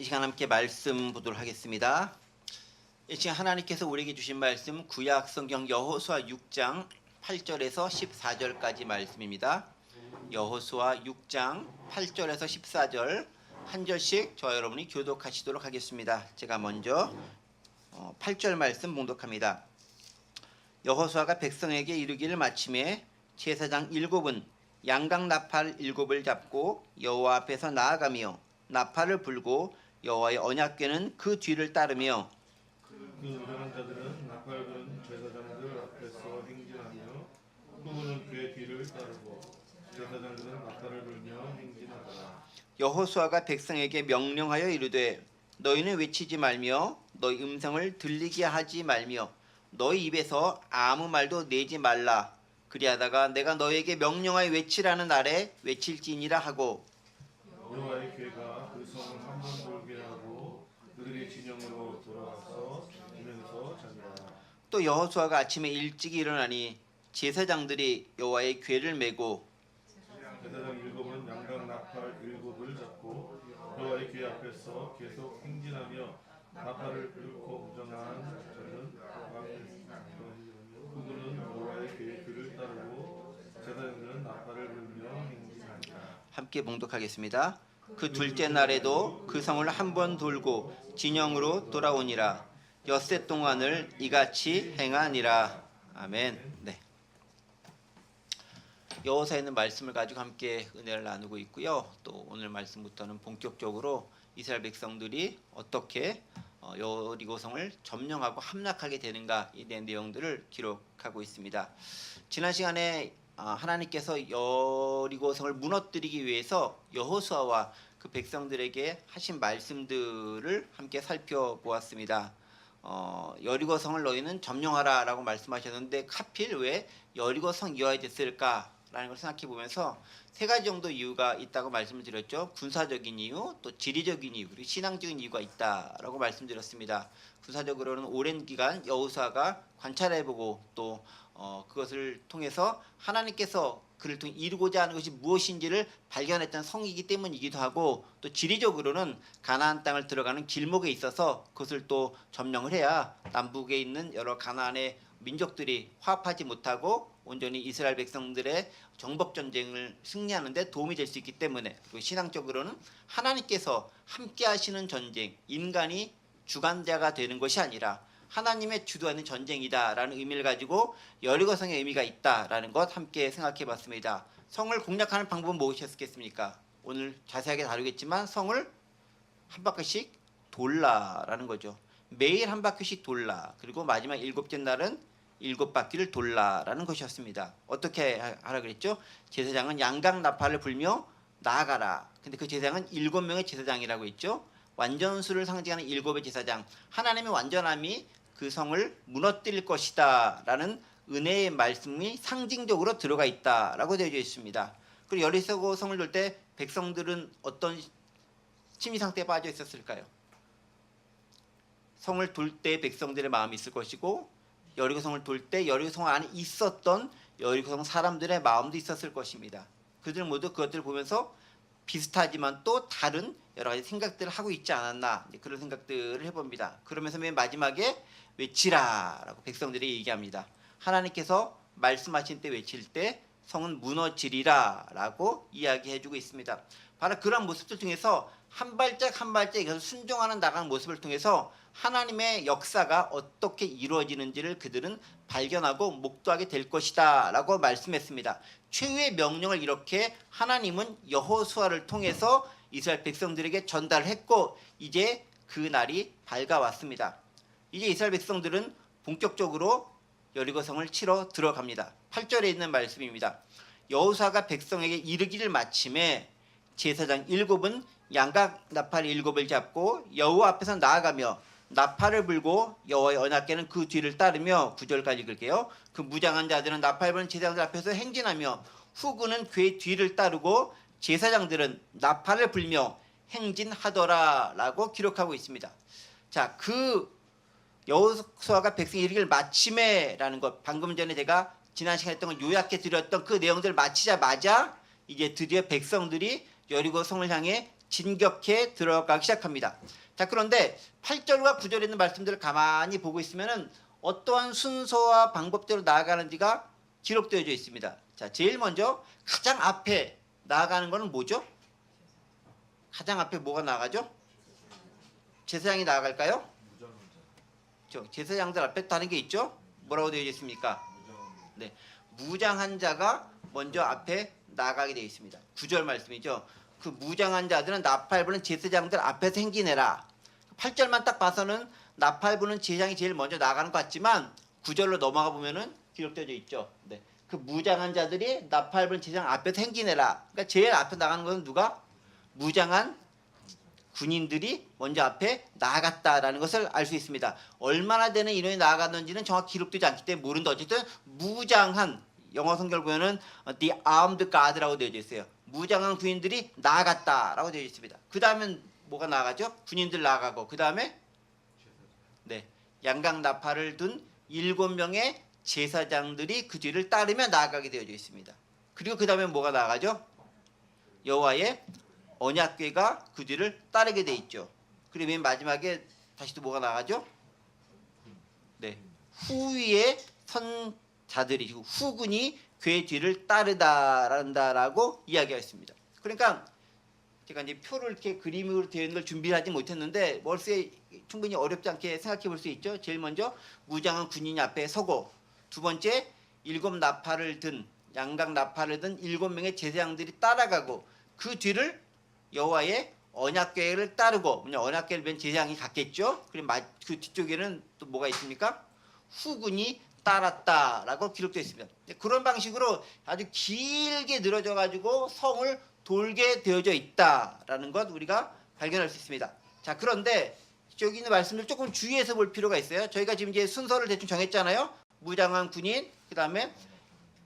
이 시간 함께 말씀 보도록 하겠습니다. 이 시간 하나님께서 우리에게 주신 말씀 구약 성경 여호수아 6장 8절에서 14절까지 말씀입니다. 여호수아 6장 8절에서 14절 한 절씩 저와 여러분이 교독하시도록 하겠습니다. 제가 먼저 8절 말씀 봉독합니다. 여호수아가 백성에게 이르기를 마침에 제사장 7은 양각 나팔 7을 잡고 여호와 앞에서 나아가며 나팔을 불고 여호와의 언약궤는 그 뒤를 따르며 그 운전한 자들은 나팔 부는 제사장들 앞에서 행진하며 후구는 그의 뒤를 따르고 제사장들은 나팔을 불며 행진하더라. 여호수아가 백성에게 명령하여 이르되 너희는 외치지 말며 너희 음성을 들리게 하지 말며 너희 입에서 아무 말도 내지 말라. 그리하다가 내가 너희에게 명령하여 외치라는 날에 외칠지니라 하고 여호와의 궤가 그 성을 한 번 돌게 하고 그들이 진영으로 돌아와서 지면서 자니라. 또 여호수아가 아침에 일찍 일어나니 제사장들이 여호와의 궤를 메고 제사장 7은 양각 나팔 7을 잡고 여호와의 궤 앞에서 계속 행진하며 나팔을 불고 무정한 자들은 후구는 여호와의 궤를 따르고 제사장들은 나팔을 불며 행진하니라. 함께 봉독하겠습니다. 그 둘째 날에도 그 성을 한 번 돌고 진영으로 돌아오니라. 엿새 동안을 이같이 행하니라. 아멘. 네. 여호수아에 있는 말씀을 가지고 함께 은혜를 나누고 있고요. 또 오늘 말씀부터는 본격적으로 이스라엘 백성들이 어떻게 여리고성을 점령하고 함락하게 되는가에 대한 내용들을 기록하고 있습니다. 지난 시간에 하나님께서 여리고성을 무너뜨리기 위해서 여호수아와 그 백성들에게 하신 말씀들을 함께 살펴보았습니다. 여리고성을 너희는 점령하라 라고 말씀하셨는데 하필 왜 여리고성이어야 됐을까라는 걸 생각해 보면서 세 가지 정도 이유가 있다고 말씀을 드렸죠. 군사적인 이유, 또 지리적인 이유, 그리고 신앙적인 이유가 있다라고 말씀드렸습니다. 군사적으로는 오랜 기간 여호수아가 관찰해보고 또 그것을 통해서 하나님께서 그를 통해 이루고자 하는 것이 무엇인지를 발견했던 성이기 때문이기도 하고, 또 지리적으로는 가나안 땅을 들어가는 길목에 있어서 그것을 또 점령을 해야 남북에 있는 여러 가나안의 민족들이 화합하지 못하고 온전히 이스라엘 백성들의 정복 전쟁을 승리하는 데 도움이 될 수 있기 때문에, 그리고 신앙적으로는 하나님께서 함께 하시는 전쟁, 인간이 주관자가 되는 것이 아니라 하나님의 주도하는 전쟁이다라는 의미를 가지고 여리고성의 의미가 있다라는 것 함께 생각해 봤습니다. 성을 공략하는 방법은 무엇이었겠습니까? 오늘 자세하게 다루겠지만 성을 한 바퀴씩 돌라라는 거죠. 매일 한 바퀴씩 돌라. 그리고 마지막 7째 날은 7바퀴를 돌라라는 것이었습니다. 어떻게 하라 그랬죠? 제사장은 양각 나팔을 불며 나아가라. 근데 그 제사장은 7명의 제사장이라고 했죠. 완전수를 상징하는 7의 제사장. 하나님의 완전함이 그 성을 무너뜨릴 것이다 라는 은혜의 말씀이 상징적으로 들어가 있다라고 되어 있습니다. 그리고 여리고성을 돌 때 백성들은 어떤 심리 상태에 빠져 있었을까요? 성을 돌 때 백성들의 마음이 있을 것이고, 여리고성을 돌 때 여리고성 안에 있었던 여리고성 사람들의 마음도 있었을 것입니다. 그들 모두 그것들을 보면서 비슷하지만 또 다른 여러 가지 생각들을 하고 있지 않았나, 그런 생각들을 해봅니다. 그러면서 맨 마지막에 외치라라고 백성들이 얘기합니다. 하나님께서 말씀하신 때 외칠 때 성은 무너지리라라고 이야기해주고 있습니다. 바로 그런 모습들 통해서 한 발짝 한 발짝 이것을 순종하는 나가는 모습을 통해서 하나님의 역사가 어떻게 이루어지는지를 그들은 발견하고 목도하게 될 것이다 라고 말씀했습니다. 최후의 명령을 이렇게 하나님은 여호수아를 통해서 이스라엘 백성들에게 전달했고, 이제 그 날이 밝아왔습니다. 이제 이스라엘 백성들은 본격적으로 여리고성을 치러 들어갑니다. 8절에 있는 말씀입니다. 여호수아가 백성에게 이르기를 마침에 제사장 7은 양각 나팔 7을 잡고 여호와 앞에서 나아가며 나팔을 불고 여호와의 언약궤는 그 뒤를 따르며, 9절까지 읽을게요. 그 무장한 자들은 나팔 부는 제사장들 앞에서 행진하며 후구는 궤 뒤를 따르고 제사장들은 나팔을 불며 행진하더라 라고 기록하고 있습니다. 자, 그 여호수아가 백성이 이르기를 마침에 라는 것, 방금 전에 제가 지난 시간에 했던 걸 요약해 드렸던 그 내용들을 마치자마자 이제 드디어 백성들이 여리고 성을 향해 진격해 들어가기 시작합니다. 자, 그런데 8절과 9절에 있는 말씀들을 가만히 보고 있으면은 어떠한 순서와 방법대로 나아가는지가 기록되어져 있습니다. 자, 제일 먼저 가장 앞에 나아가는 것은 뭐죠? 가장 앞에 뭐가 나가죠? 제사장이 나아갈까요? 제사장들 앞에 다른 게 있죠? 뭐라고 되어 있습니까? 네, 무장한 자가 먼저 앞에 나가게 되어 있습니다. 9절 말씀이죠. 그 무장한 자들은 나팔 부는 제사장들 앞에서 행진해라. 8절만 딱 봐서는 나팔 부는 제사장이 제일 먼저 나가는 것 같지만 9절로 넘어가 보면은 기록되어 있죠. 네, 그 무장한 자들이 나팔 부는 제사장 앞에서 행진해라. 그러니까 제일 앞에 나가는 것은 누가? 무장한 군인들이 먼저 앞에 나아갔다라는 것을 알 수 있습니다. 얼마나 되는 인원이 나아갔는지는 정확히 기록되지 않기 때문에 모르는데 어쨌든 무장한, 영어 성경을 보면은 the armed guard라고 되어 있어요. 무장한 군인들이 나아갔다라고 되어 있습니다. 그 다음엔 뭐가 나아가죠? 군인들 나아가고 그 다음에 네, 양각 나팔을 둔 7명의 제사장들이 그 뒤를 따르며 나아가게 되어 있습니다. 그리고 그 다음에 뭐가 나아가죠? 여호와의 언약궤가 그 뒤를 따르게 돼 있죠. 그리고 맨 마지막에 다시 또 뭐가 나가죠? 네, 후위에 선 자들이 후군이 궤 뒤를 따르다라고 이야기했습니다. 그러니까 제가 이제 표를 이렇게 그림으로 되어 있는 걸 준비하지 못했는데 머릿속에 충분히 어렵지 않게 생각해 볼 수 있죠. 제일 먼저 무장한 군인이 앞에 서고, 두 번째 7 나팔을 든 양각 나팔을 든 7명의 제사장들이 따라가고, 그 뒤를 여호와의 언약궤를 따르고, 언약궤를 맨 제사장이 갔겠죠. 그리고 그 뒤쪽에는 또 뭐가 있습니까? 후군이 따랐다라고 기록되어 있습니다. 그런 방식으로 아주 길게 늘어져 가지고 성을 돌게 되어져 있다라는 것 우리가 발견할 수 있습니다. 자, 그런데 여기 있는 말씀을 조금 주의해서 볼 필요가 있어요. 저희가 지금 이제 순서를 대충 정했잖아요. 무장한 군인, 그 다음에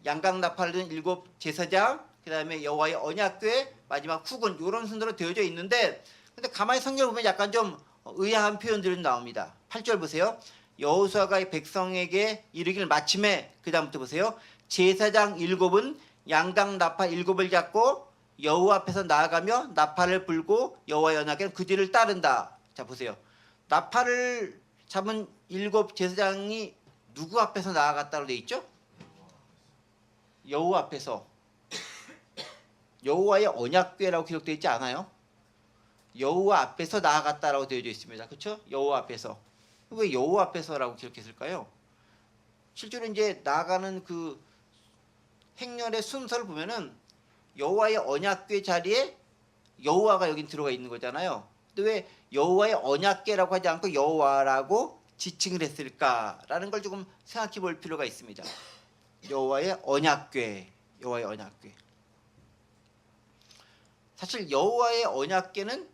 양각 나팔을 든 7 제사장, 그 다음에 여호와의 언약궤, 마지막 후군, 이런 순서로 되어져 있는데, 근데 가만히 성경을 보면 약간 좀 의아한 표현들이 나옵니다. 8절 보세요. 여호수아가 백성에게 이르기를 마침에, 그 다음부터 보세요. 제사장 7은 양각 나팔 7을 잡고 여호와 앞에서 나아가며 나팔을 불고 여호와의 언약궤는 그 뒤를 따른다. 자, 보세요. 나팔을 잡은 7 제사장이 누구 앞에서 나아갔다고 되어 있죠? 여호와 앞에서. 여호와의 언약궤라고 기록되어 있지 않아요? 여호와 앞에서 나아갔다라고 되어져 있습니다. 그렇죠? 여호와 앞에서. 왜 여호와 앞에서라고 기록했을까요? 실제로 이제 나아가는 그 행렬의 순서를 보면은 여호와의 언약궤 자리에 여호와가 여기 들어가 있는 거잖아요. 근데 왜 여호와의 언약궤라고 하지 않고 여호와라고 지칭을 했을까라는 걸 조금 생각해 볼 필요가 있습니다. 여호와의 언약궤, 여호와의 언약궤. 사실 여호와의 언약궤는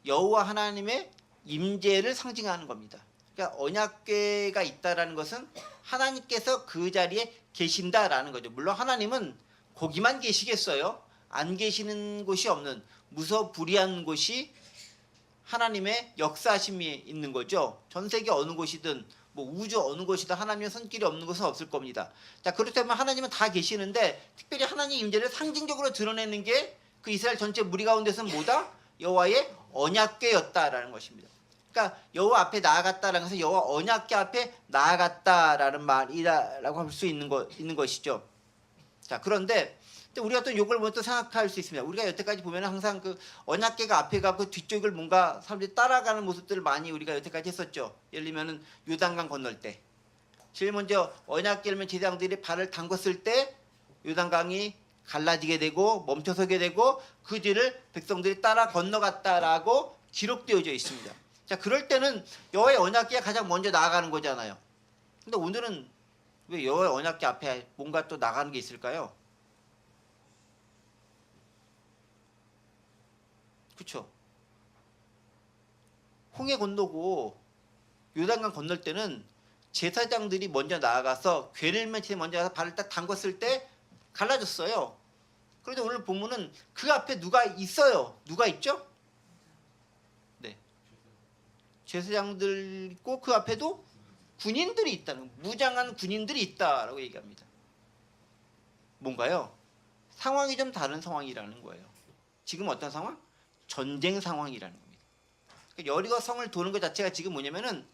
여호와 하나님의 임재를 상징하는 겁니다. 그러니까 언약궤가 있다라는 것은 하나님께서 그 자리에 계신다라는 거죠. 물론 하나님은 거기만 계시겠어요? 안 계시는 곳이 없는 무소불위한 곳이 하나님의 역사심이 있는 거죠. 전 세계 어느 곳이든 뭐 우주 어느 곳이든 하나님의 손길이 없는 곳은 없을 겁니다. 자, 그렇다면 하나님은 다 계시는데 특별히 하나님의 임재를 상징적으로 드러내는 게 그 이스라엘 전체 무리 가운데서는 뭐다? 여호와의 언약궤였다라는 것입니다. 그러니까 여호와 앞에 나아갔다라는 것은 여호와 언약궤 앞에 나아갔다라는 말이라고 할 수 있는 것이죠. 자, 그런데 우리가 또 이걸 보면 또 생각할 수 있습니다. 우리가 여태까지 보면 항상 그 언약궤가 앞에 가고 뒤쪽을 뭔가 사람들이 따라가는 모습들을 많이 우리가 여태까지 했었죠. 예를 들면은 요단강 건널 때 제일 먼저 언약궤를 제사장들이 발을 담궜을 때 요단강이 갈라지게 되고 멈춰서게 되고 그 뒤를 백성들이 따라 건너갔다라고 기록되어져 있습니다. 자, 그럴 때는 여호와의 언약궤가 가장 먼저 나아가는 거잖아요. 근데 오늘은 왜 여호와의 언약궤 앞에 뭔가 또 나가는 게 있을까요? 그렇죠? 홍해 건너고 요단강 건널 때는 제사장들이 먼저 나아가서 궤를 맨 먼저 가서 발을 딱 담궜을 때 갈라졌어요. 그런데 오늘 본문은 그 앞에 누가 있어요? 누가 있죠? 네, 제사장들 있고 그 앞에도 군인들이 있다는, 무장한 군인들이 있다라고 얘기합니다. 뭔가요? 상황이 좀 다른 상황이라는 거예요. 지금 어떤 상황? 전쟁 상황이라는 겁니다. 그러니까 여리고 성을 도는 것 자체가 지금 뭐냐면은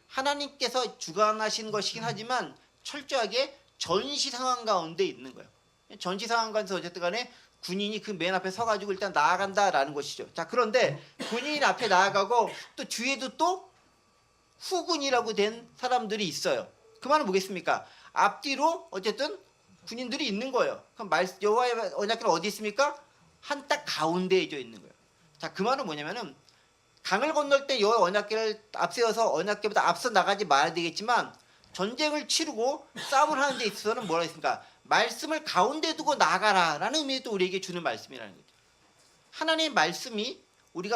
하나님께서 주관하신 것이긴 하지만 철저하게 전시 상황 가운데 있는 거예요. 전시 상황 가운데서 어쨌든 간에 군인이 그 맨 앞에 서가지고 일단 나아간다라는 것이죠. 자, 그런데 군인 앞에 나아가고 또 뒤에도 또 후군이라고 된 사람들이 있어요. 그 말은 뭐겠습니까? 앞뒤로 어쨌든 군인들이 있는 거예요. 그럼 여호와의 언약궤는 어디 있습니까? 한 딱 가운데에 져 있는 거예요. 자, 그 말은 뭐냐면은 강을 건널 때 여호와 언약궤를 앞세워서 언약궤보다 앞서 나가지 말아야 되겠지만 전쟁을 치르고 싸움을 하는 데 있어서는 뭐라 했습니까? 말씀을 가운데 두고 나가라라는 의미를 또 우리에게 주는 말씀이라는 거죠. 하나님의 말씀이 우리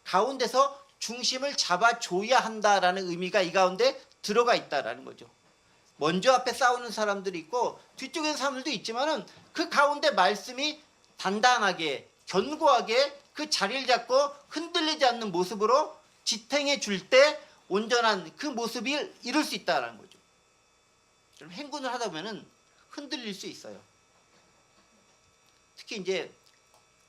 가운데서 중심을 잡아줘야 한다라는 의미가 이 가운데 들어가 있다라는 거죠. 먼저 앞에 싸우는 사람들이 있고 뒤쪽에 사람들도 있지만은 그 가운데 말씀이 단단하게 견고하게 그 자리를 잡고 흔들리지 않는 모습으로 지탱해 줄 때 온전한 그 모습을 이룰 수 있다라는 거죠. 그럼 행군을 하다 보면은 흔들릴 수 있어요. 특히 이제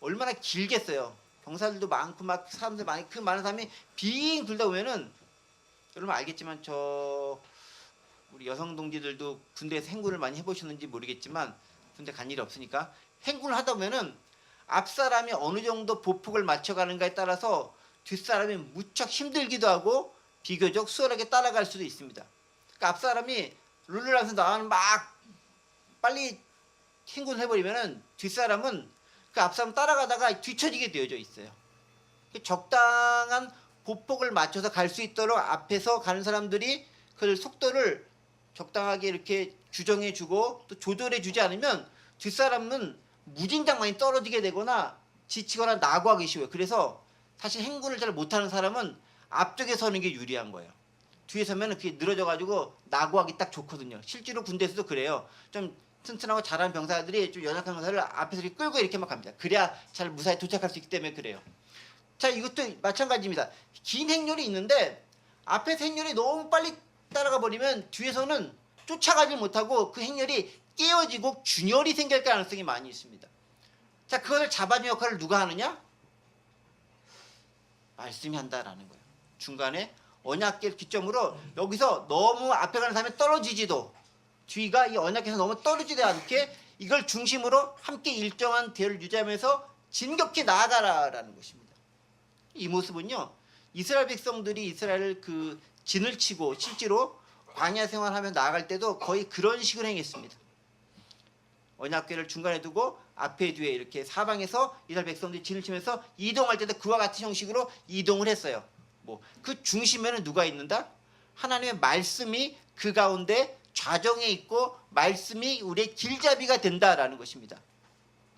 얼마나 길겠어요. 병사들도 많고 막 사람들 많이 그 많은 사람이 빙 돌다 보면은 여러분 알겠지만 우리 여성 동지들도 군대에서 행군을 많이 해보셨는지 모르겠지만 군대 간 일이 없으니까 행군을 하다 보면은 앞 사람이 어느 정도 보폭을 맞춰가는가에 따라서 뒷 사람이 무척 힘들기도 하고 비교적 수월하게 따라갈 수도 있습니다. 그러니까 앞 사람이 룰루를 하면서 나가는 막 빨리 행군을 해버리면은 뒷 사람은 그 앞 사람 따라가다가 뒤처지게 되어져 있어요. 적당한 보폭을 맞춰서 갈 수 있도록 앞에서 가는 사람들이 그 속도를 적당하게 이렇게 규정해주고 또 조절해주지 않으면 뒷사람은 무진장 많이 떨어지게 되거나 지치거나 낙오하기 쉬워요. 그래서 사실 행군을 잘 못하는 사람은 앞쪽에 서는 게 유리한 거예요. 뒤에 서면 그게 늘어져가지고 낙오하기 딱 좋거든요. 실제로 군대에서도 그래요. 좀 튼튼하고 잘하는 병사들이 좀 연약한 병사를 앞에서 이렇게 끌고 이렇게 막 갑니다. 그래야 잘 무사히 도착할 수 있기 때문에 그래요. 자, 이것도 마찬가지입니다. 긴 행렬이 있는데 앞에서 행렬이 너무 빨리 따라가 버리면 뒤에서는 쫓아가지 못하고 그 행렬이 깨어지고 균열이 생길 가능성이 많이 있습니다. 자, 그것을 잡아주는 역할을 누가 하느냐? 말씀이 한다라는 거예요. 중간에 언약궤를 기점으로 여기서 너무 앞에 가는 사람이 떨어지지도 뒤가 이 언약궤에서 너무 떨어지지 않게 이걸 중심으로 함께 일정한 대를 유지하면서 진격해 나아가라라는 것입니다. 이 모습은요, 이스라엘 백성들이 이스라엘 그 진을 치고 실제로 광야 생활하며 나아갈 때도 거의 그런 식으로 행했습니다. 언약궤를 중간에 두고 앞에 뒤에 이렇게 사방에서 이스라엘 백성들이 진을 치면서 이동할 때도 그와 같은 형식으로 이동을 했어요. 그 중심에는 누가 있는다? 하나님의 말씀이 그 가운데 좌정에 있고 말씀이 우리의 길잡이가 된다라는 것입니다.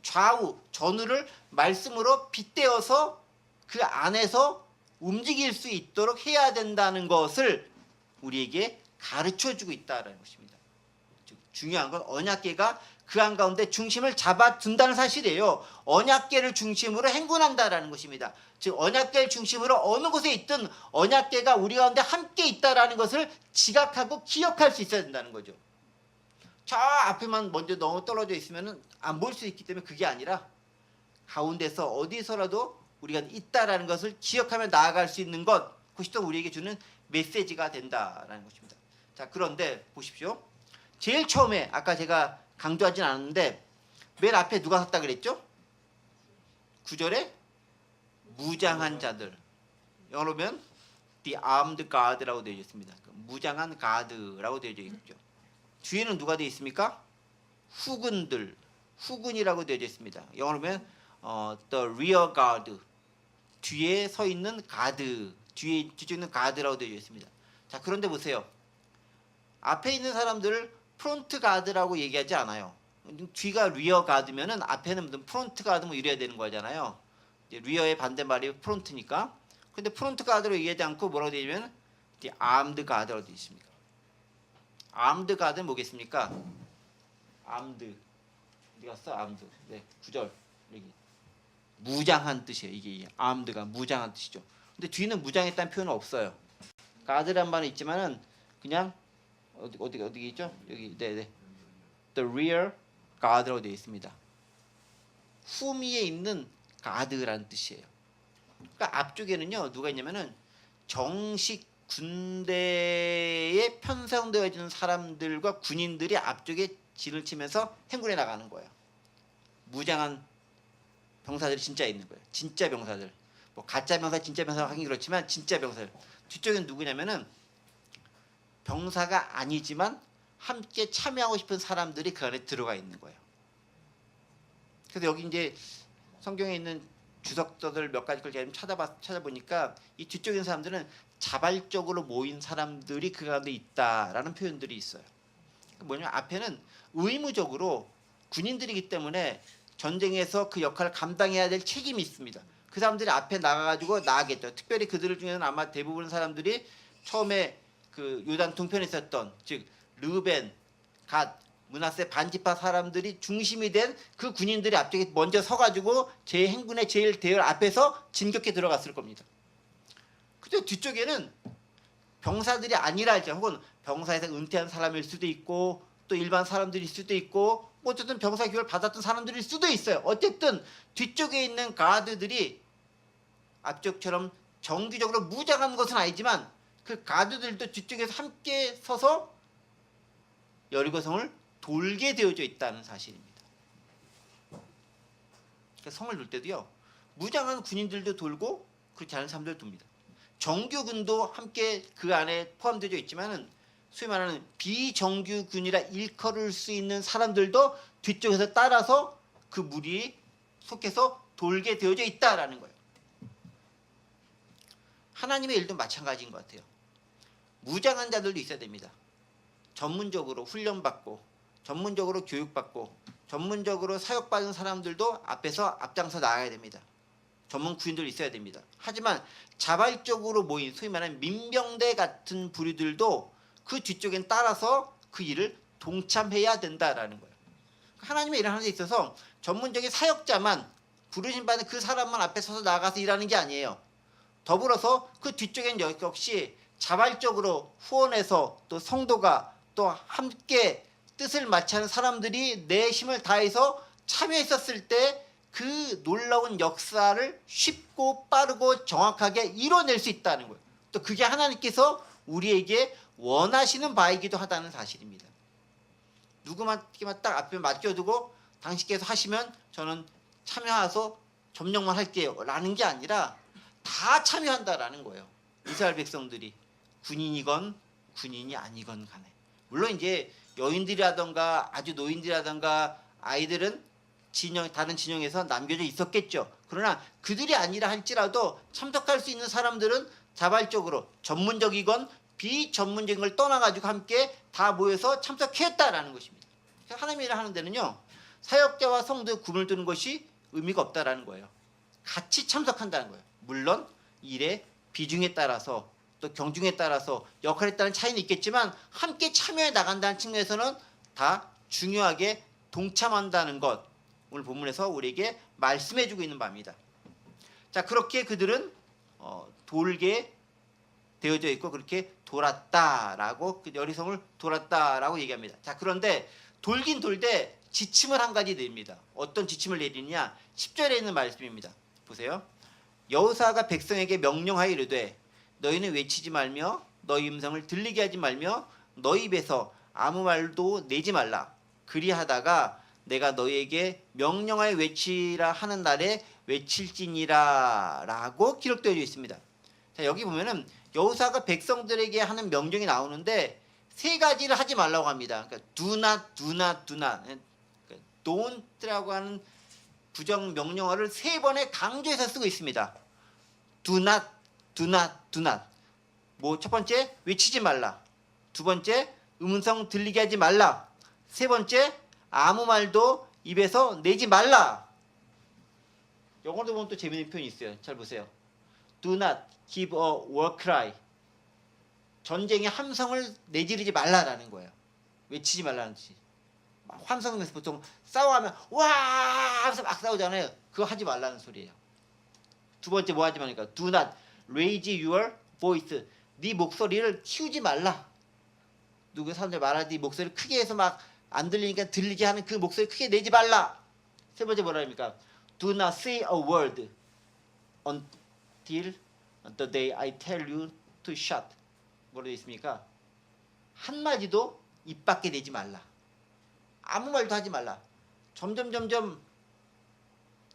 좌우 전우를 말씀으로 빗대어서 그 안에서 움직일 수 있도록 해야 된다는 것을 우리에게 가르쳐주고 있다는 것입니다. 즉 중요한 건 언약궤가 그 한가운데 중심을 잡아둔다는 사실이에요. 언약궤를 중심으로 행군한다라는 것입니다. 즉 언약궤를 중심으로 어느 곳에 있든 언약궤가 우리 가운데 함께 있다라는 것을 지각하고 기억할 수 있어야 된다는 거죠. 저 앞에만 먼저 너무 떨어져 있으면 안 보일 수 있기 때문에 그게 아니라 가운데서 어디서라도 우리가 있다라는 것을 기억하며 나아갈 수 있는 것, 그것이 또 우리에게 주는 메시지가 된다라는 것입니다. 자, 그런데 보십시오. 제일 처음에 아까 제가 강조하진 않았는데 맨 앞에 누가 섰다 그랬죠? 9절에 무장한 자들. 영어로 보면 the armed guard라고 되어 있습니다. 무장한 가드라고 되어 있죠. 뒤에는 누가 되어 있습니까? 후군들, 후군이라고 되어 있습니다. 영어로 보면 the rear guard, 뒤에 서 있는 가드, 뒤쪽에 있는 가드라고 되어 있습니다. 자, 그런데 보세요. 앞에 있는 사람들을 프론트 가드라고 얘기하지 않아요. 뒤가 리어 가드면은 앞에는 무슨 프론트 가드 뭐 이래야 되는 거잖아요. 리어의 반대말이 프론트니까. 근데 프론트 가드로 얘기하지 않고 뭐라고 되어 있냐면 the armed guard라고 되어 있습니다. armed guard는 뭐겠습니까? armed. 어디 갔어? armed. 네, 9절. 여기. 무장한 뜻이에요. 이게 armed가 무장한 뜻이죠. 근데 뒤는 무장했다는 표현은 없어요. 가드란 말은 있지만은 그냥 어디 있죠? 여기 네. The rear guard라고 되어 있습니다. 후미에 있는 가드라는 뜻이에요. 그러니까 앞쪽에는요 누가 있냐면은 정식 군대에 편성되어지는 사람들과 군인들이 앞쪽에 진을 치면서 행군해 나가는 거예요. 무장한 병사들이 진짜 있는 거예요. 진짜 병사들. 뭐 가짜 병사, 진짜 병사 하긴 그렇지만 진짜 병사들. 뒤쪽엔 누구냐면은 병사가 아니지만 함께 참여하고 싶은 사람들이 그 안에 들어가 있는 거예요. 그래서 여기 이제 성경에 있는 주석서들 몇 가지 걸 제가 찾아보니까 이 뒤쪽에 있는 사람들은 자발적으로 모인 사람들이 그 가운데 있다라는 표현들이 있어요. 뭐냐면 앞에는 의무적으로 군인들이기 때문에 전쟁에서 그 역할을 감당해야 될 책임이 있습니다. 그 사람들이 앞에 나가가지고 나가겠죠. 특별히 그들 중에는 아마 대부분 사람들이 처음에 그 요단 동편에 있었던 즉 르벤, 갓, 므낫세 반지파 사람들이 중심이 된 그 군인들이 앞쪽에 먼저 서가지고 제 행군의 제일 대열 앞에서 진격해 들어갔을 겁니다. 근데 뒤쪽에는 병사들이 아니라 할지 혹은 병사에서 은퇴한 사람일 수도 있고 또 일반 사람들일 수도 있고 뭐 어쨌든 병사 교육을 받았던 사람들일 수도 있어요. 어쨌든 뒤쪽에 있는 가드들이 앞쪽처럼 정기적으로 무장한 것은 아니지만 그 가드들도 뒤쪽에서 함께 서서 여리고성을 돌게 되어져 있다는 사실입니다. 그러니까 성을 돌 때도요 무장한 군인들도 돌고 그렇지 않은 사람들도 돕니다. 정규군도 함께 그 안에 포함되어 있지만은 소위 말하는 비정규군이라 일컬을 수 있는 사람들도 뒤쪽에서 따라서 그 무리에 속해서 돌게 되어져 있다라는 거예요. 하나님의 일도 마찬가지인 것 같아요. 무장한 자들도 있어야 됩니다. 전문적으로 훈련받고 전문적으로 교육받고 전문적으로 사역받은 사람들도 앞장서 나가야 됩니다. 전문 군인들 있어야 됩니다. 하지만 자발적으로 모인 소위 말하는 민병대 같은 부류들도 그 뒤쪽엔 따라서 그 일을 동참해야 된다라는 거예요. 하나님의 일을 하는 데 있어서 전문적인 사역자만 부르심 받은 그 사람만 앞에 서서 나가서 일하는 게 아니에요. 더불어서 그 뒤쪽엔 역시 자발적으로 후원해서 또 성도가 또 함께 뜻을 맞추는 사람들이 내 힘을 다해서 참여했었을 때 그 놀라운 역사를 쉽고 빠르고 정확하게 이뤄낼 수 있다는 거예요. 또 그게 하나님께서 우리에게 원하시는 바이기도 하다는 사실입니다. 누구만큼만 딱 앞에 맡겨두고 당신께서 하시면 저는 참여해서 점령만 할게요 라는 게 아니라 다 참여한다라는 거예요. 이스라엘 백성들이 군인이건 군인이 아니건 간에. 물론 이제 여인들이라던가 아주 노인들이라던가 아이들은 다른 진영에서 남겨져 있었겠죠. 그러나 그들이 아니라 할지라도 참석할 수 있는 사람들은 자발적으로 전문적이건 비전문적인 걸 떠나가지고 함께 다 모여서 참석했다라는 것입니다. 하나님의 일을 하는 데는요 사역자와 성도의 구분을 두는 것이 의미가 없다라는 거예요. 같이 참석한다는 거예요. 물론 일의 비중에 따라서 또 경중에 따라서 역할에 따른 차이는 있겠지만 함께 참여해 나간다는 측면에서는 다 중요하게 동참한다는 것 오늘 본문에서 우리에게 말씀해주고 있는 바입니다. 자 그렇게 그들은 돌게 되어져 있고 그렇게 돌았다라고 그 여리성을 돌았다라고 얘기합니다. 자 그런데 돌긴 돌되 지침을 한 가지 내립니다. 어떤 지침을 내리느냐 10절에 있는 말씀입니다. 보세요. 여호사가 백성에게 명령하여 이르되 너희는 외치지 말며 너희 음성을 들리게 하지 말며 너희 입에서 아무 말도 내지 말라. 그리하다가 내가 너희에게 명령하여 외치라 하는 날에 외칠지니라 라고 기록되어 있습니다. 자 여기 보면은 여호사가 백성들에게 하는 명령이 나오는데 세 가지를 하지 말라고 합니다. 그러니까 do not, don't라고 하는 부정 명령어를 세 번에 강조해서 쓰고 있습니다. do not. 뭐 첫 번째 외치지 말라. 두 번째 음성 들리게 하지 말라. 세 번째 아무 말도 입에서 내지 말라. 영어로 보면 또 재미있는 표현이 있어요. 잘 보세요. Do not give a war cry. 전쟁의 함성을 내지르지 말라라는 거예요. 외치지 말라는 뜻이. 함성에서 보통 싸워하면 와 하면서 막 싸우잖아요. 그거 하지 말라는 소리예요. 두 번째 뭐 하지 말니까 Do not raise your voice. 네 목소리를 키우지 말라. 누구 사람들 말하지 목소리를 크게 해서 막 안 들리니까 들리게 하는 그 목소리 크게 내지 말라. 세 번째 뭐라 합니까? Do not say a word till the day I tell you to shut. 뭐로 되어 있습니까? 한마디도 입 밖에 내지 말라. 아무 말도 하지 말라. 점점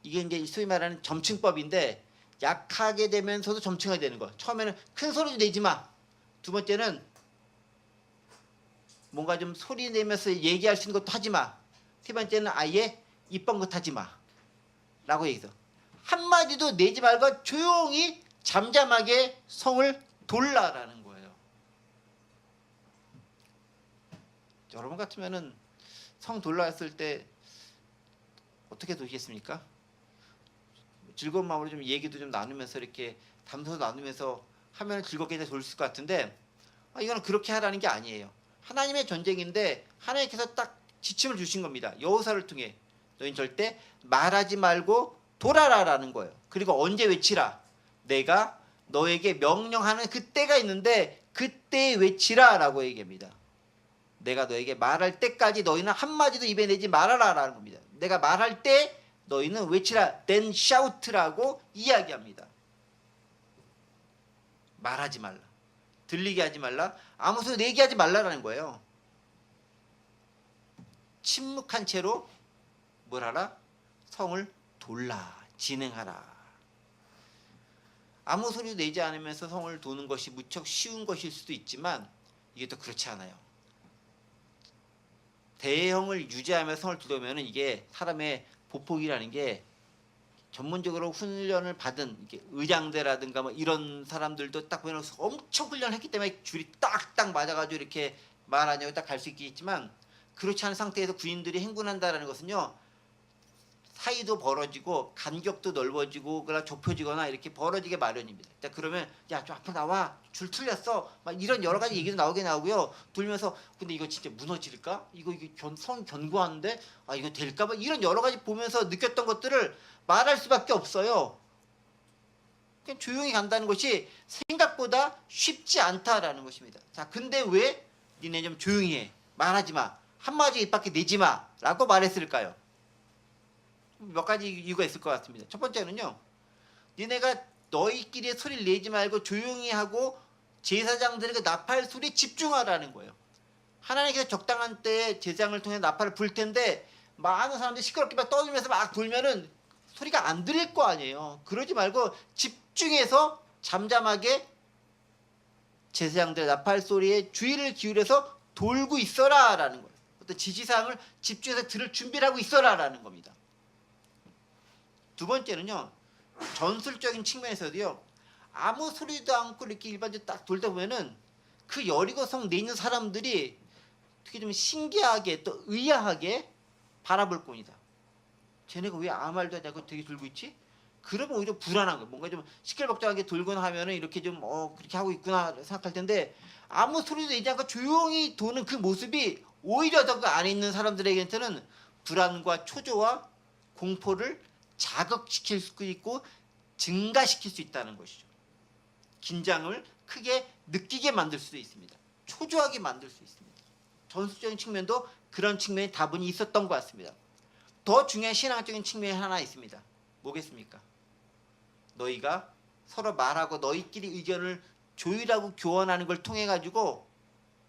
이게 이제 소위 말하는 점층법인데 약하게 되면서도 점층하게 되는 거. 처음에는 큰 소리도 내지 마. 두 번째는 뭔가 좀 소리 내면서 얘기할 수 있는 것도 하지 마. 세 번째는 아예 입 뻥긋하지 마. 라고 얘기해서 한마디도 내지 말고 조용히 잠잠하게 성을 돌라라는 거예요. 여러분 같으면은 성 돌라 했을 때 어떻게 도시겠습니까? 즐거운 마음으로 좀 얘기도 좀 나누면서 이렇게 담소 나누면서 하면 즐겁게 돌 수 있을 것 같은데 이거는 그렇게 하라는 게 아니에요. 하나님의 전쟁인데 하나님께서 딱 지침을 주신 겁니다. 여호사를 통해 너희는 절대 말하지 말고 돌아라라는 거예요. 그리고 언제 외치라. 내가 너에게 명령하는 그때가 있는데 그때 외치라라고 얘기합니다. 내가 너에게 말할 때까지 너희는 한마디도 입에 내지 말아라라는 겁니다. 내가 말할 때 너희는 외치라. then shout라고 이야기합니다. 말하지 말라. 들리게 하지 말라. 아무 소리 내게 하지 말라라는 거예요. 침묵한 채로 뭘 하라? 성을 돌라. 진행하라. 아무 소리도 내지 않으면서 성을 도는 것이 무척 쉬운 것일 수도 있지만 이게 또 그렇지 않아요. 대형을 유지하면서 성을 들어오면 이게 사람의 보폭이라는 게 전문적으로 훈련을 받은 이렇게 의장대라든가 뭐 이런 사람들도 딱 보면 엄청 훈련했기 때문에 줄이 딱딱 맞아가지고 이렇게 말하냐고 딱 갈 수 있겠지만 그렇지 않은 상태에서 군인들이 행군한다라는 것은요 사이도 벌어지고 간격도 넓어지고 그러나 좁혀지거나 이렇게 벌어지게 마련입니다. 그러면 야 좀 앞으로 나와 줄 틀렸어 막 이런 여러 가지 얘기도 나오고요. 돌면서 근데 이거 진짜 무너질까? 이거 성 견고한데 이거 될까? 막 이런 여러 가지 보면서 느꼈던 것들을 말할 수밖에 없어요. 그냥 조용히 간다는 것이 생각보다 쉽지 않다라는 것입니다. 자, 근데 왜 니네 좀 조용히 해 말하지 마 한마디 입 밖에 내지 마라고 말했을까요? 몇 가지 이유가 있을 것 같습니다. 첫 번째는요. 니네가 너희끼리 소리를 내지 말고 조용히 하고 제사장들에게 나팔 소리에 집중하라는 거예요. 하나님께서 적당한 때에 제사장을 통해 나팔을 불 텐데 많은 사람들이 시끄럽게 막 떠들면서 막 불면은 소리가 안 들릴 거 아니에요. 그러지 말고 집중해서 잠잠하게 제사장들의 나팔 소리에 주의를 기울여서 돌고 있어라라는 거예요. 어떤 지시사항을 집중해서 들을 준비를 하고 있어라라는 겁니다. 두 번째는요. 전술적인 측면에서도요. 아무 소리도 않고 이렇게 일반적으로 딱 돌다 보면은 그 여리고성 내 있는 사람들이 되게 좀 신기하게 또 의아하게 바라볼 겁니다. 쟤네가 왜 아무 말도 하지 않고 되게 돌고 있지? 그러면 오히려 불안한 거예요. 뭔가 좀 시끌벅적하게 돌거나 하면은 이렇게 좀 그렇게 하고 있구나 생각할 텐데 아무 소리도 내지 않고 조용히 도는 그 모습이 오히려 더 그 안에 있는 사람들에게는 불안과 초조와 공포를 자극시킬 수 있고 증가시킬 수 있다는 것이죠. 긴장을 크게 느끼게 만들 수도 있습니다. 초조하게 만들 수 있습니다. 전술적인 측면도 그런 측면이 다분히 있었던 것 같습니다. 더 중요한 신앙적인 측면이 하나 있습니다. 뭐겠습니까? 너희가 서로 말하고 너희끼리 의견을 조율하고 교환하는 걸 통해 가지고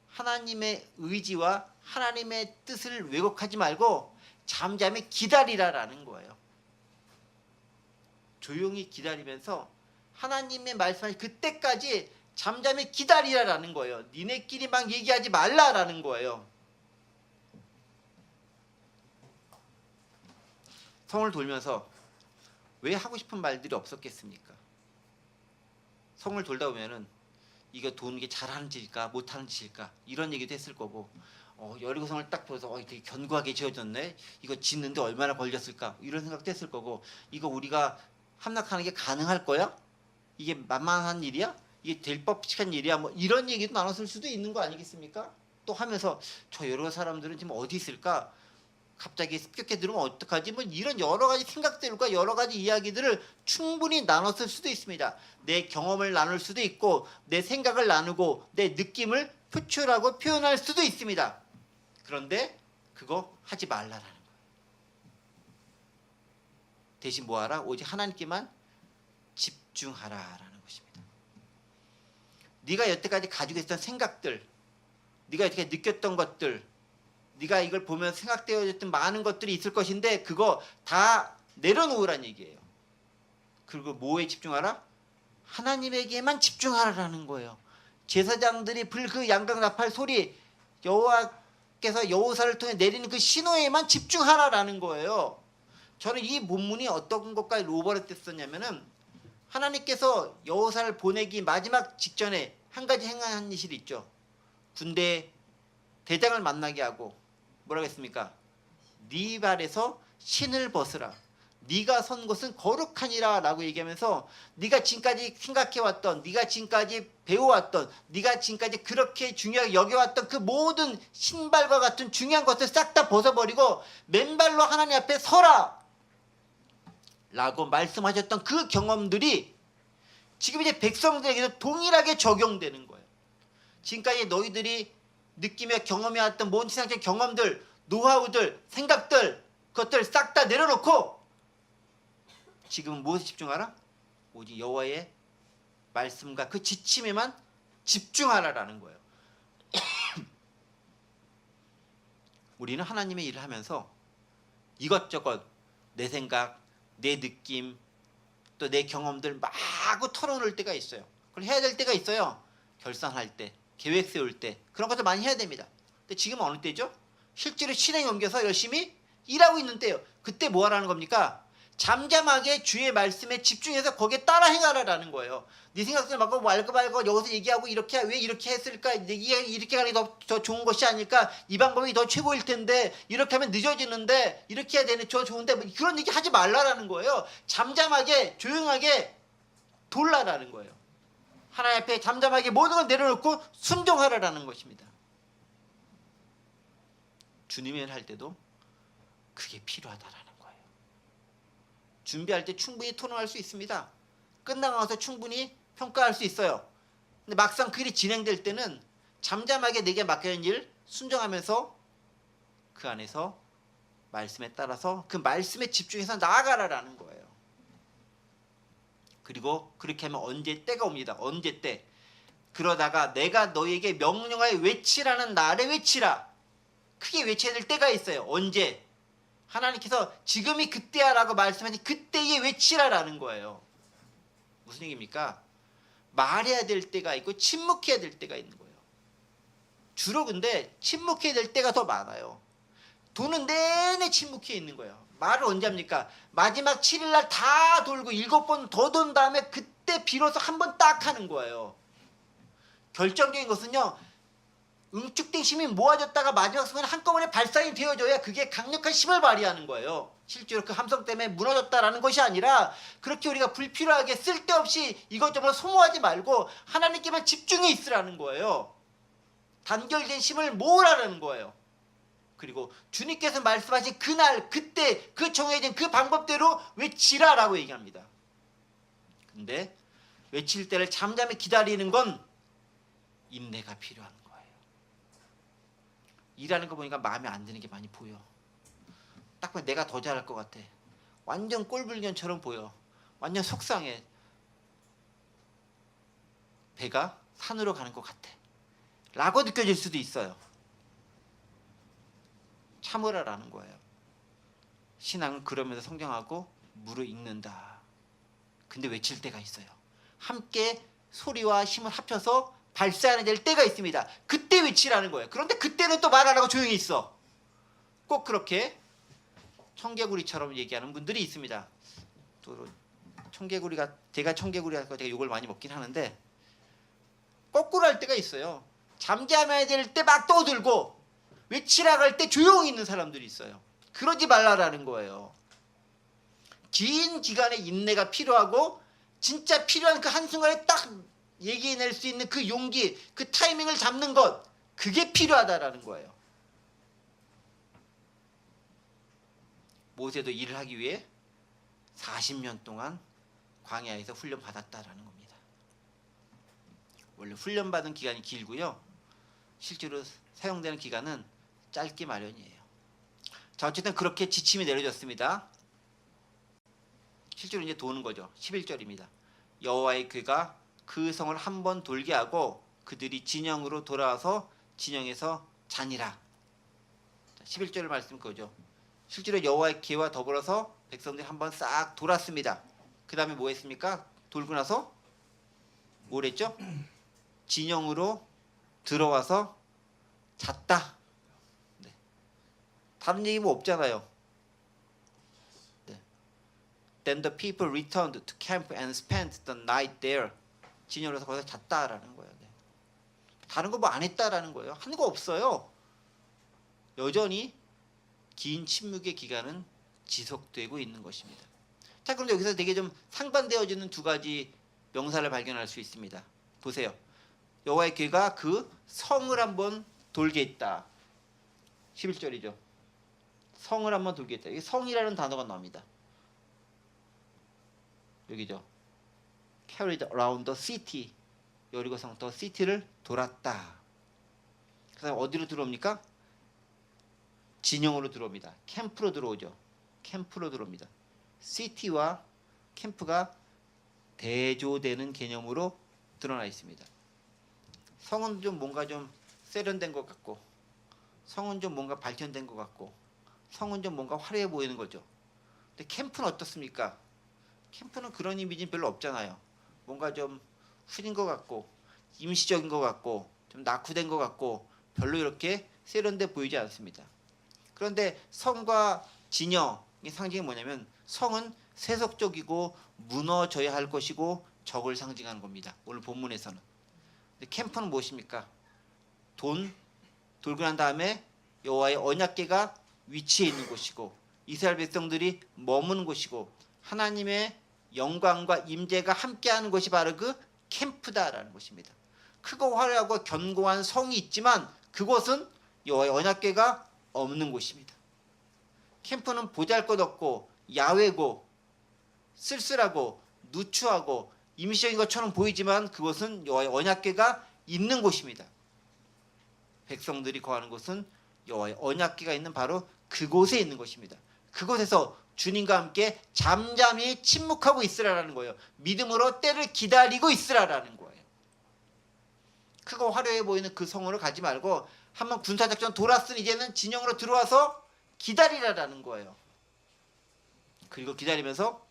하나님의 의지와 하나님의 뜻을 왜곡하지 말고 잠잠히 기다리라라는 거예요. 조용히 기다리면서 하나님의 말씀하신 그때까지 잠잠히 기다리라라는 거예요. 니네끼리 막 얘기하지 말라라는 거예요. 성을 돌면서 왜 하고 싶은 말들이 없었겠습니까? 성을 돌다 보면은 이거 도는 게 잘하는 짓일까 못하는 짓일까 이런 얘기도 했을 거고 여리고성을 딱 보면서 되게 견고하게 지어졌네 이거 짓는데 얼마나 걸렸을까 이런 생각도 했을 거고 이거 우리가 함락하는 게 가능할 거야? 이게 만만한 일이야? 이게 될 법한 일이야? 뭐 이런 얘기도 나눴을 수도 있는 거 아니겠습니까? 또 하면서 저 여러 사람들은 지금 어디 있을까? 갑자기 습격해 들으면 어떡하지? 뭐 이런 여러 가지 생각들과 여러 가지 이야기들을 충분히 나눴을 수도 있습니다. 내 경험을 나눌 수도 있고 내 생각을 나누고 내 느낌을 표출하고 표현할 수도 있습니다. 그런데 그거 하지 말라라는 거예요. 대신 뭐하라? 오직 하나님께만 집중하라라는 것입니다. 네가 여태까지 가지고 있던 생각들, 네가 여태까지 느꼈던 것들, 네가 이걸 보면 생각되어졌던 많은 것들이 있을 것인데 그거 다 내려놓으란 얘기예요. 그리고 뭐에 집중하라? 하나님에게만 집중하라는 거예요. 제사장들이 불 그 양각 나팔 소리, 여호와께서 여호사를 통해 내리는 그 신호에만 집중하라는 거예요. 저는 이 본문이 어떤 것까지 오버랩됐었냐면은 하나님께서 여호사를 보내기 마지막 직전에 한 가지 행한 일이 있죠. 군대 대장을 만나게 하고 뭐라고 했습니까? 네 발에서 신을 벗으라. 네가 선 곳은 거룩하니라 라고 얘기하면서 네가 지금까지 생각해왔던, 네가 지금까지 배워왔던, 네가 지금까지 그렇게 중요하게 여겨왔던 그 모든 신발과 같은 중요한 것을 싹 다 벗어버리고 맨발로 하나님 앞에 서라 라고 말씀하셨던 그 경험들이 지금 이제 백성들에게도 동일하게 적용되는 거예요. 지금까지 너희들이 느끼며 경험해왔던 모든 세상적 경험들, 노하우들, 생각들, 그것들 싹 다 내려놓고 지금은 무엇에 집중하라? 오직 여호와의 말씀과 그 지침에만 집중하라라는 거예요. 우리는 하나님의 일을 하면서 이것저것 내 생각, 내 느낌, 또 내 경험들 마구 털어놓을 때가 있어요. 그걸 해야 될 때가 있어요. 결산할 때, 계획 세울 때 그런 것들 많이 해야 됩니다. 근데 지금은 어느 때죠? 실제로 실행에 옮겨서 열심히 일하고 있는 때예요. 그때 뭐 하라는 겁니까? 잠잠하게 주의 말씀에 집중해서 거기에 따라 행하라라는 거예요. 네 생각들 막 말고 여기서 얘기하고 이렇게 왜 이렇게 했을까? 이렇게 가는 게 더 좋은 것이 아닐까? 이 방법이 더 최고일 텐데 이렇게 하면 늦어지는데 이렇게 해야 되는 저 좋은데 뭐 그런 얘기 하지 말라라는 거예요. 잠잠하게 조용하게 돌라라는 거예요. 하나님 앞에 잠잠하게 모든 걸 내려놓고 순종하라라는 것입니다. 주님의 일 할 때도 그게 필요하다라는 거예요. 준비할 때 충분히 토론할 수 있습니다. 끝나고 나서 충분히 평가할 수 있어요. 근데 막상 그 일이 진행될 때는 잠잠하게 내게 맡겨진 일 순종하면서 그 안에서 말씀에 따라서 그 말씀에 집중해서 나아가라라는 거예요. 그리고 그렇게 하면 언제 때가 옵니다. 언제 때. 그러다가 내가 너에게 명령하여 외치라는 날에 외치라. 크게 외쳐야 될 때가 있어요. 언제? 하나님께서 지금이 그때야 라고 말씀하신 그때에 외치라라는 거예요. 무슨 얘기입니까? 말해야 될 때가 있고 침묵해야 될 때가 있는 거예요. 주로 근데 침묵해야 될 때가 더 많아요. 도는 내내 침묵해 있는 거예요. 말을 언제 합니까? 마지막 7일날 다 돌고 7번 더 돈 다음에 그때 비로소 한 번 딱 하는 거예요. 결정적인 것은요. 응축된 힘이 모아졌다가 마지막 순간에 한꺼번에 발산이 되어져야 그게 강력한 힘을 발휘하는 거예요. 실제로 그 함성 때문에 무너졌다라는 것이 아니라 그렇게 우리가 불필요하게 쓸데없이 이것저것 소모하지 말고 하나님께만 집중해 있으라는 거예요. 단결된 힘을 모으라는 거예요. 그리고 주님께서 말씀하신 그날 그때 그 정해진 그 방법대로 외치라라고 얘기합니다. 근데 외칠 때를 잠잠히 기다리는 건 인내가 필요한 거예요. 일하는 거 보니까 마음에 안 드는 게 많이 보여. 딱 보면 내가 더 잘할 것 같아. 완전 꼴불견처럼 보여. 완전 속상해. 배가 산으로 가는 것 같아. 라고 느껴질 수도 있어요. 참으라라는 거예요. 신앙은 그러면서 성장하고 무르익는다. 근데 외칠 때가 있어요. 함께 소리와 힘을 합쳐서 발사해야 될 때가 있습니다. 그때 외치라는 거예요. 그런데 그때는 또 말 안 하고 조용히 있어. 꼭 그렇게 청개구리처럼 얘기하는 분들이 있습니다. 또 청개구리가 제가 청개구리라서 제가 욕을 많이 먹긴 하는데 거꾸로 할 때가 있어요. 잠잠해야 될 때 막 떠들고 외치라고 할 때 조용히 있는 사람들이 있어요. 그러지 말라라는 거예요. 긴 기간의 인내가 필요하고 진짜 필요한 그 한순간에 딱 얘기해낼 수 있는 그 용기, 그 타이밍을 잡는 것, 그게 필요하다라는 거예요. 모세도 일을 하기 위해 40년 동안 광야에서 훈련받았다라는 겁니다. 원래 훈련받은 기간이 길고요. 실제로 사용되는 기간은 짧기 마련이에요. 자, 어쨌든 그렇게 지침이 내려졌습니다. 실제로 이제 도는 거죠. 11절입니다. 여호와의 궤가 그 성을 한 번 돌게 하고 그들이 진영으로 돌아와서 진영에서 자니라. 11절 말씀 그거죠. 실제로 여호와의 궤와 더불어서 백성들이 한 번 싹 돌았습니다. 그 다음에 뭐 했습니까? 돌고 나서 뭘 했죠? 진영으로 들어와서 잤다. 네. 다른 얘기 뭐 없잖아요. 네. Then the people returned to camp and spent the night there. 진영으로서 거기서 잤다라는 거예요. 네. 다른 거 뭐 안 했다라는 거예요. 한 거 없어요. 여전히 긴 침묵의 기간은 지속되고 있는 것입니다. 자, 그런데 여기서 되게 좀 상반되어지는 두 가지 명사를 발견할 수 있습니다. 보세요. 여호와의 궤가 그 성을 한번 돌게 했다. 11절이죠. 성을 한번 돌게 했다. 이게 성이라는 단어가 나옵니다. 여기죠. Carried around the city. 여리고성 the city를 돌았다. 그래서 어디로 들어옵니까? 진영으로 들어옵니다. 캠프로 들어오죠. 캠프로 들어옵니다. 시티와 캠프가 대조되는 개념으로 드러나 있습니다. 성은 좀 뭔가 좀 세련된 것 같고, 성은 좀 뭔가 발전된 것 같고, 성은 좀 뭔가 화려해 보이는 거죠. 근데 캠프는 어떻습니까? 캠프는 그런 이미지는 별로 없잖아요. 뭔가 좀 흐린 것 같고, 임시적인 것 같고, 좀 낙후된 것 같고, 별로 이렇게 세련돼 보이지 않습니다. 그런데 성과 진영의 상징이 뭐냐면 성은 세속적이고 무너져야 할 것이고 적을 상징하는 겁니다. 오늘 본문에서는. 근데 캠프는 무엇입니까? 돌고 난 다음에 여호와의 언약궤가 위치해 있는 곳이고 이스라엘 백성들이 머무는 곳이고 하나님의 영광과 임재가 함께하는 것이 바로 그 캠프다라는 것입니다. 크고 화려하고 견고한 성이 있지만 그곳은 여호와의 언약궤가 없는 곳입니다. 캠프는 보잘것없고 야외고 쓸쓸하고 누추하고 임시적인 것처럼 보이지만 그곳은 여호와의 언약궤가 있는 곳입니다. 백성들이 거하는 곳은 여호와의 언약궤가 있는 바로 그곳에 있는 것입니다. 그곳에서 주님과 함께 잠잠히 침묵하고 있으라라는 거예요. 믿음으로 때를 기다리고 있으라라는 거예요. 크고 화려해 보이는 그 성으로 가지 말고 한번 군사작전 돌았으니 이제는 진영으로 들어와서 기다리라라는 거예요. 그리고 기다리면서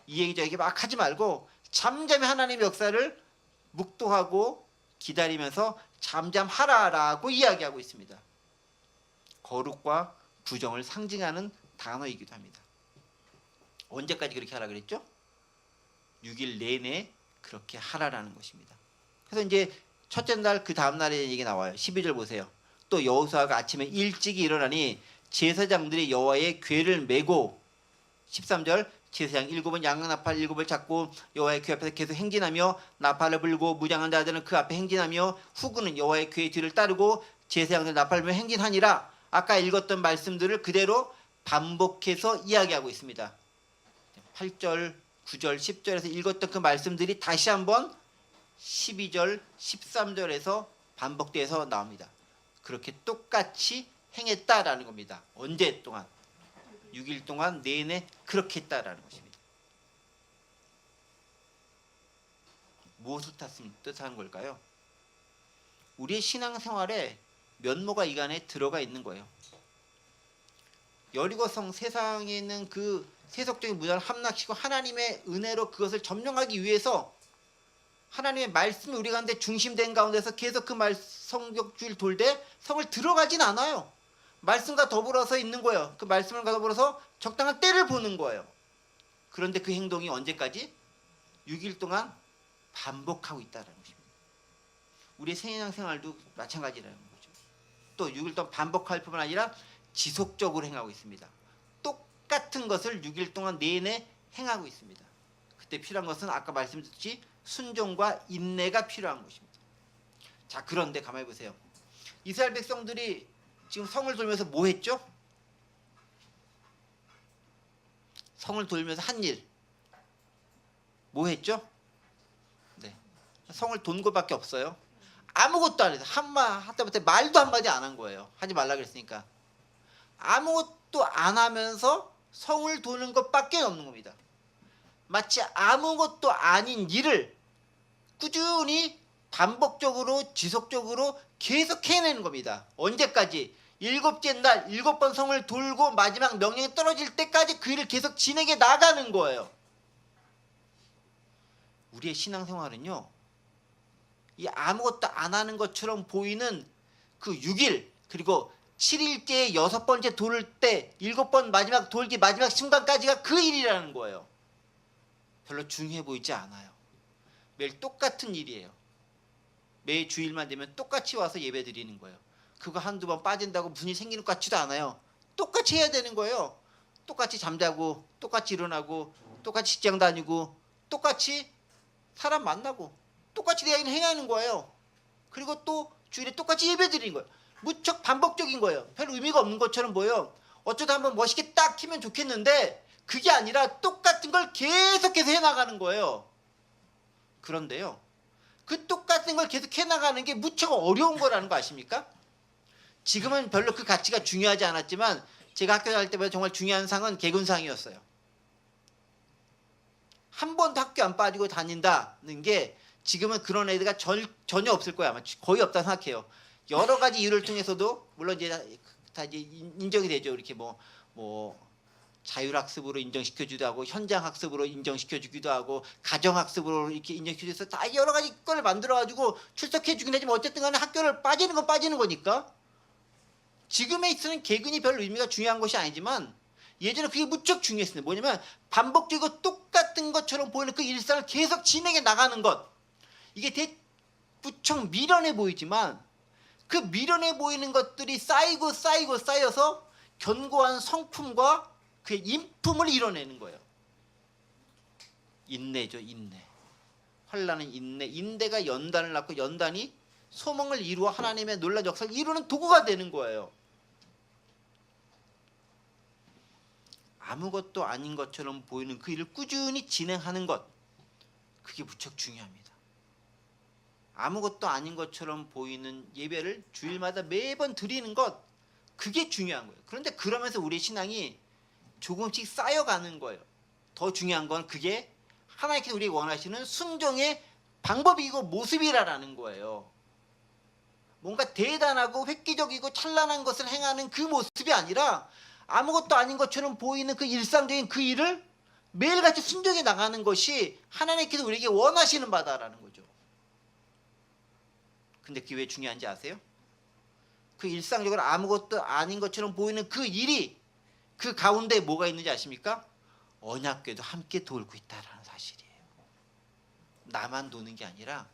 이 얘기 저 얘기 막 하지 말고 잠잠히 하나님의 역사를 묵도하고 기다리면서 잠잠하라라고 이야기하고 있습니다. 거룩과 부정을 상징하는 단어이기도 합니다. 언제까지 그렇게 하라 그랬죠? 6일 내내 그렇게 하라라는 것입니다. 그래서 이제 첫째 날 그 다음 날에 얘기 나와요. 12절 보세요. 또 여호수아가 아침에 일찍이 일어나니 제사장들이 여호와의 궤를 메고 13절 제사장 7은 양나팔 7을 잡고 여호와의 궤 앞에서 계속 행진하며 나팔을 불고 무장한 자들은 그 앞에 행진하며 후군은 여호와의 궤 뒤를 따르고 제사장들 나팔을 불며 행진하니라. 아까 읽었던 말씀들을 그대로 반복해서 이야기하고 있습니다. 8절, 9절, 10절에서 읽었던 그 말씀들이 다시 한번 12절, 13절에서 반복돼서 나옵니다. 그렇게 똑같이 행했다라는 겁니다. 언제 동안? 6일 동안 내내 그렇게 했다라는 것입니다. 무엇을 뜻하는 걸까요? 우리의 신앙생활에 면모가 이 안에 들어가 있는 거예요. 여리고성 세상에 있는 그 세속적인 문화를 함락시키고 하나님의 은혜로 그것을 점령하기 위해서 하나님의 말씀이 우리 가운데 중심된 가운데서 계속 그 성벽주의를 돌되 성을 들어가진 않아요. 말씀과 더불어서 있는 거예요. 그 말씀을 더불어서 적당한 때를 보는 거예요. 그런데 그 행동이 언제까지? 6일 동안 반복하고 있다는 것입니다. 우리의 신앙생활도 마찬가지라는 거죠. 또 6일 동안 반복할 뿐만 아니라 지속적으로 행하고 있습니다. 똑같은 것을 6일 동안 내내 행하고 있습니다. 그때 필요한 것은 아까 말씀드렸듯이 순종과 인내가 필요한 것입니다. 자, 그런데 가만히 보세요. 이스라엘 백성들이 지금 성을 돌면서 뭐 했죠? 성을 돌면서 한 일. 뭐 했죠? 네. 성을 돈 것밖에 없어요. 아무것도 안 해서 하다못해 말도 한마디 안 한 거예요. 하지 말라 그랬으니까. 아무것도 안 하면서 성을 도는 것밖에 없는 겁니다. 마치 아무것도 아닌 일을 꾸준히 반복적으로 지속적으로 계속 해내는 겁니다. 언제까지? 일곱째 날 7번 성을 돌고 마지막 명령이 떨어질 때까지 그 일을 계속 진행해 나가는 거예요. 우리의 신앙생활은요, 이 아무것도 안 하는 것처럼 보이는 그 6일 그리고 7일째에 6번째 돌 때 7번 마지막 돌기 마지막 순간까지가 그 일이라는 거예요. 별로 중요해 보이지 않아요. 매일 똑같은 일이에요. 매일 주일만 되면 똑같이 와서 예배 드리는 거예요. 그거 한두 번 빠진다고 무슨 일이 생기는 것 같지도 않아요. 똑같이 해야 되는 거예요. 똑같이 잠자고 똑같이 일어나고 똑같이 직장 다니고 똑같이 사람 만나고 똑같이 내 일을 행하는 거예요. 그리고 또 주일에 똑같이 예배 드리는 거예요. 무척 반복적인 거예요. 별 의미가 없는 것처럼 보여. 어쩌다 한번 멋있게 딱 키면 좋겠는데 그게 아니라 똑같은 걸 계속해서 해나가는 거예요. 그런데요, 그 똑같은 걸 계속 해나가는 게 무척 어려운 거라는 거 아십니까? 지금은 별로 그 가치가 중요하지 않았지만 제가 학교 다닐 때마다 정말 중요한 상은 개근상이었어요. 한 번도 학교 안 빠지고 다닌다는 게 지금은 그런 애들가 전혀 없을 거야. 아마 거의 없다 생각해요. 여러 가지 이유를 통해서도 물론 이제 다 이제 인정이 되죠. 이렇게 뭐 자율학습으로 인정시켜주기도 하고 현장학습으로 인정시켜주기도 하고 가정학습으로 이렇게 인정시켜줘서 다 여러 가지 걸 만들어가지고 출석해주긴 하지만 어쨌든 간에 학교를 빠지는 건 빠지는 거니까 지금에 있어서는 개근이 별 의미가 중요한 것이 아니지만 예전에 그게 무척 중요했습니다. 뭐냐면 반복적이고 똑같은 것처럼 보이는 그 일상을 계속 진행해 나가는 것. 이게 무척 미련해 보이지만 그 미련해 보이는 것들이 쌓여서 견고한 성품과 그의 인품을 이뤄내는 거예요. 인내죠, 인내. 환난은 인내. 인내가 연단을 낳고 연단이 소망을 이루어 하나님의 놀라운 역사를 이루는 도구가 되는 거예요. 아무것도 아닌 것처럼 보이는 그 일을 꾸준히 진행하는 것, 그게 무척 중요합니다. 아무것도 아닌 것처럼 보이는 예배를 주일마다 매번 드리는 것, 그게 중요한 거예요. 그런데 그러면서 우리의 신앙이 조금씩 쌓여가는 거예요. 더 중요한 건 그게 하나님께서 우리에게 원하시는 순종의 방법이고 모습이라는 거예요. 뭔가 대단하고 획기적이고 찬란한 것을 행하는 그 모습이 아니라 아무것도 아닌 것처럼 보이는 그 일상적인 그 일을 매일같이 순종해 나가는 것이 하나님께서 우리에게 원하시는 바다라는 거죠. 근데 그게 왜 중요한지 아세요? 그 일상적으로 아무것도 아닌 것처럼 보이는 그 일이 그 가운데 뭐가 있는지 아십니까? 언약궤도 함께 돌고 있다는 사실이에요. 나만 도는 게 아니라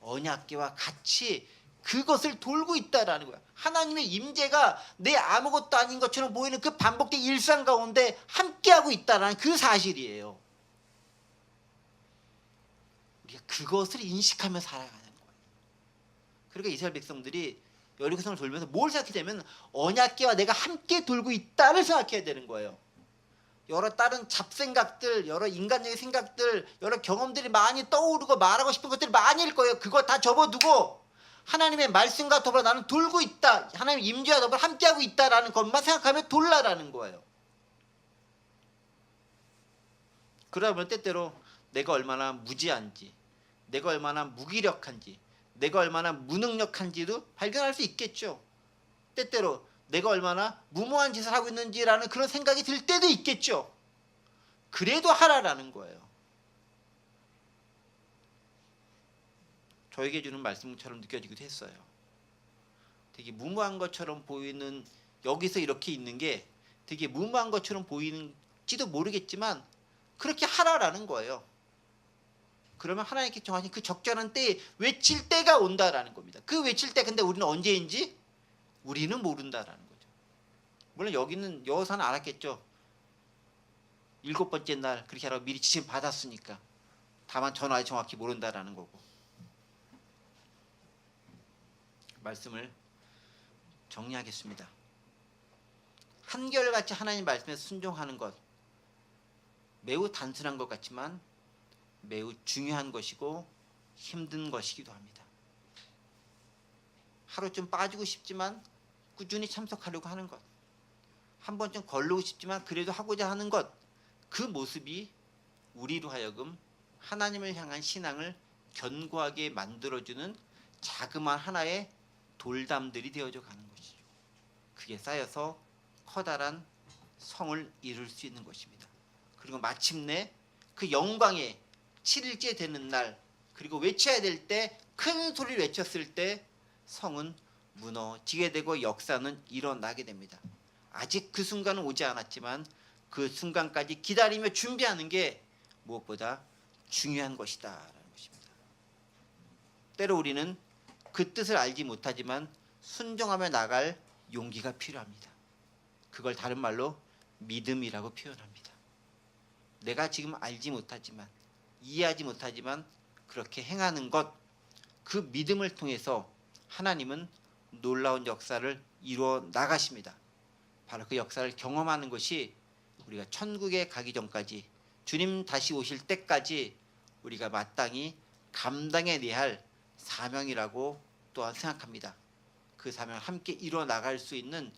언약궤와 같이 그것을 돌고 있다라는 거야. 하나님의 임재가 내 아무것도 아닌 것처럼 보이는 그 반복된 일상 가운데 함께하고 있다라는 그 사실이에요. 우리가 그것을 인식하며 살아가는 거예요. 그러니까 이스라엘 백성들이 여리고성을 돌면서 뭘 생각해야 되면 언약궤와 내가 함께 돌고 있다를 생각해야 되는 거예요. 여러 다른 잡생각들, 여러 인간적인 생각들, 여러 경험들이 많이 떠오르고 말하고 싶은 것들이 많을 거예요. 그거 다 접어두고 하나님의 말씀과 더불어 나는 돌고 있다. 하나님의 임재와 더불어 함께하고 있다라는 것만 생각하면 돌라라는 거예요. 그러다 보면 때때로 내가 얼마나 무지한지, 내가 얼마나 무기력한지, 내가 얼마나 무능력한지도 발견할 수 있겠죠. 때때로 내가 얼마나 무모한 짓을 하고 있는지라는 그런 생각이 들 때도 있겠죠. 그래도 하라라는 거예요. 저에게 주는 말씀처럼 느껴지기도 했어요. 되게 무모한 것처럼 보이는, 여기서 이렇게 있는 게 되게 무모한 것처럼 보이는지도 모르겠지만 그렇게 하라라는 거예요. 그러면 하나님께 정하신 그 적절한 때에 외칠 때가 온다라는 겁니다. 그 외칠 때 근데 우리는 언제인지 우리는 모른다라는 거죠. 물론 여기서는 알았겠죠. 7번째 날 그렇게 하라고 미리 지침 받았으니까. 다만 전화에 정확히 모른다라는 거고. 말씀을 정리하겠습니다. 한결같이 하나님 말씀에 순종하는 것, 매우 단순한 것 같지만 매우 중요한 것이고 힘든 것이기도 합니다. 하루쯤 빠지고 싶지만 꾸준히 참석하려고 하는 것, 한 번쯤 걸르고 싶지만 그래도 하고자 하는 것, 그 모습이 우리로 하여금 하나님을 향한 신앙을 견고하게 만들어주는 자그마한 하나의 돌담들이 되어져 가는 것이죠. 그게 쌓여서 커다란 성을 이룰 수 있는 것입니다. 그리고 마침내 그 영광의 7일째 되는 날, 그리고 외쳐야 될 때 큰 소리를 외쳤을 때 성은 무너지게 되고 역사는 일어나게 됩니다. 아직 그 순간은 오지 않았지만 그 순간까지 기다리며 준비하는 게 무엇보다 중요한 것이다라는 것입니다. 때로 우리는 그 뜻을 알지 못하지만 순종하며 나갈 용기가 필요합니다. 그걸 다른 말로 믿음이라고 표현합니다. 내가 지금 알지 못하지만, 이해하지 못하지만 그렇게 행하는 것, 그 믿음을 통해서 하나님은 놀라운 역사를 이루어 나가십니다. 바로 그 역사를 경험하는 것이 우리가 천국에 가기 전까지, 주님 다시 오실 때까지 우리가 마땅히 감당해내야 할 사명이라고 또한 생각합니다. 그 사명을 함께 이루어 나갈 수 있는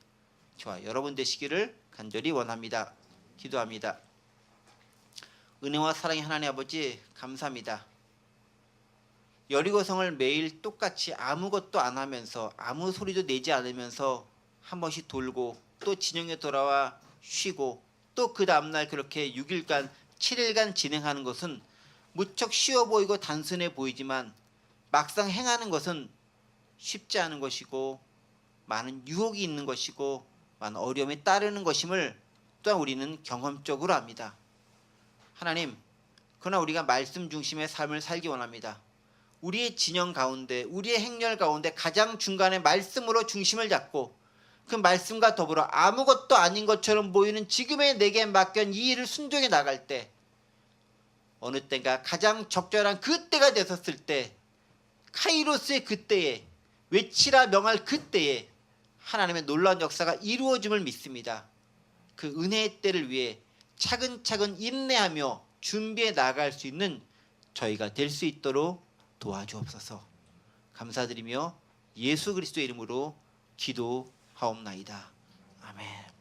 저와 여러분 되시기를 간절히 원합니다. 기도합니다. 은혜와 사랑의 하나님 아버지, 감사합니다. 여리고성을 매일 똑같이 아무것도 안 하면서, 아무 소리도 내지 않으면서 한 번씩 돌고 또 진영에 돌아와 쉬고 또 그 다음날 그렇게 6일간 7일간 진행하는 것은 무척 쉬워 보이고 단순해 보이지만 막상 행하는 것은 쉽지 않은 것이고 많은 유혹이 있는 것이고 많은 어려움이 따르는 것임을 또한 우리는 경험적으로 압니다. 하나님, 그러나 우리가 말씀 중심의 삶을 살기 원합니다. 우리의 진영 가운데, 우리의 행렬 가운데 가장 중간에 말씀으로 중심을 잡고 그 말씀과 더불어 아무것도 아닌 것처럼 보이는 지금의 내게 맡긴 이 일을 순종해 나갈 때, 어느 때가 가장 적절한 그때가 되었을 때, 카이로스의 그때에, 외치라 명할 그때에 하나님의 놀라운 역사가 이루어짐을 믿습니다. 그 은혜의 때를 위해 차근차근 인내하며 준비해 나갈 수 있는 저희가 될 수 있도록 도와주옵소서. 감사드리며 예수 그리스도의 이름으로 기도하옵나이다. 아멘.